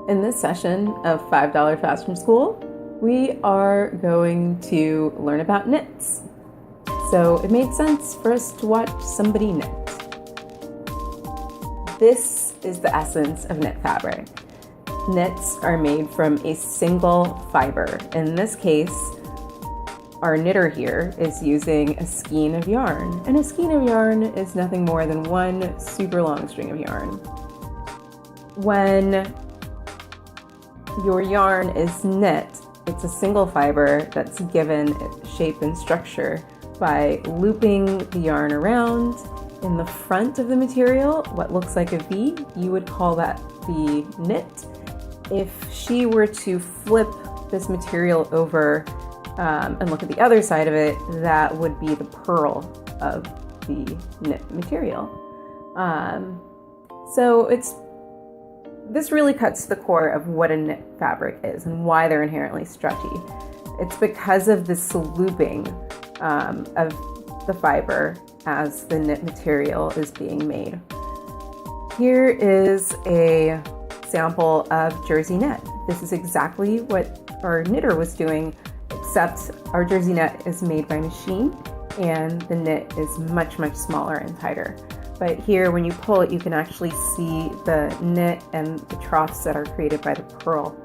In this session of $5 Fast from School, we are going to learn about knits. So it made sense for us to watch somebody knit. This is the essence of knit fabric. Knits are made from a single fiber. In this case, our knitter here is using a skein of yarn, and a skein of yarn is nothing more than one super long string of yarn. When your yarn is knit, it's a single fiber that's given shape and structure by looping the yarn around in the front of the material, what looks like a V. You would call that the knit. If she were to flip this material over and look at the other side of it, that would be the purl of the knit material. This really cuts to the core of what a knit fabric is and why they're inherently stretchy. It's because of this looping of the fiber as the knit material is being made. Here is a sample of jersey net. This is exactly what our knitter was doing, except our jersey net is made by machine and the knit is much, much smaller and tighter. But here, when you pull it, you can actually see the knit and the troughs that are created by the purl.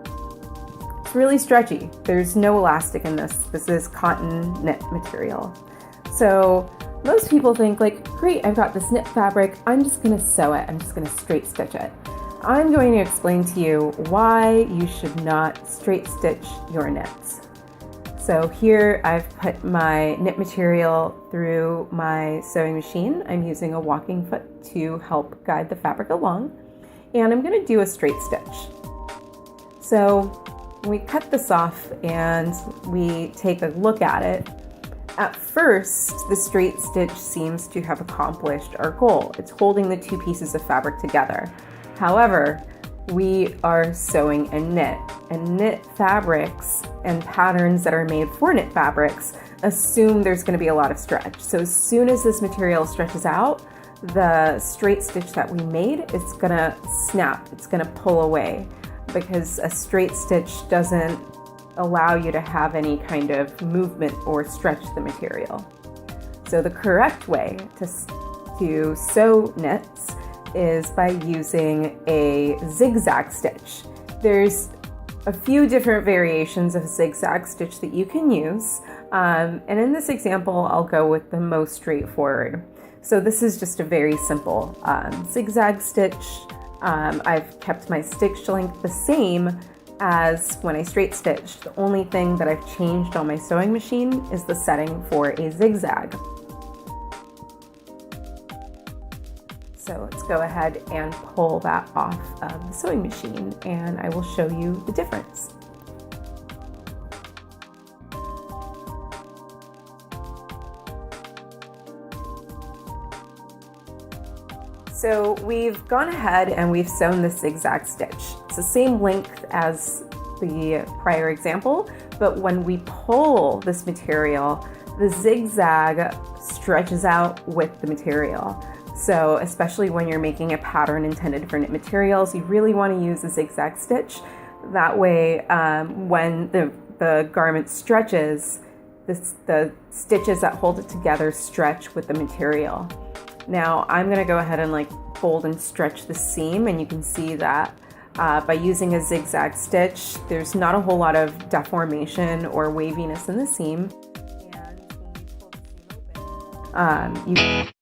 It's really stretchy. There's no elastic in this. This is cotton knit material. So most people think like, great, I've got this knit fabric. I'm just gonna sew it. I'm just gonna straight stitch it. I'm going to explain to you why you should not straight stitch your knits. So here I've put my knit material through my sewing machine. I'm using a walking foot to help guide the fabric along, and I'm going to do a straight stitch. So we cut this off and we take a look at it. At first, the straight stitch seems to have accomplished our goal. It's holding the two pieces of fabric together. However, we are sewing a knit, and knit fabrics and patterns that are made for knit fabrics assume there's going to be a lot of stretch. So as soon as this material stretches out, the straight stitch that we made is going to snap, it's going to pull away, because a straight stitch doesn't allow you to have any kind of movement or stretch the material. So the correct way to sew knits is by using a zigzag stitch. There's a few different variations of zigzag stitch that you can use, and in this example I'll go with the most straightforward. So this is just a very simple zigzag stitch. I've kept my stitch length the same as when I straight stitched. The only thing that I've changed on my sewing machine is the setting for a zigzag. So let's go ahead and pull that off of the sewing machine, and I will show you the difference. So we've gone ahead and we've sewn the zigzag stitch. It's the same length as the prior example, but when we pull this material, the zigzag stretches out with the material. So especially when you're making a pattern intended for knit materials, you really want to use a zigzag stitch. That way, when the garment stretches, the stitches that hold it together stretch with the material. Now I'm going to go ahead and fold and stretch the seam, and you can see that by using a zigzag stitch, there's not a whole lot of deformation or waviness in the seam. And when you pull the seam open,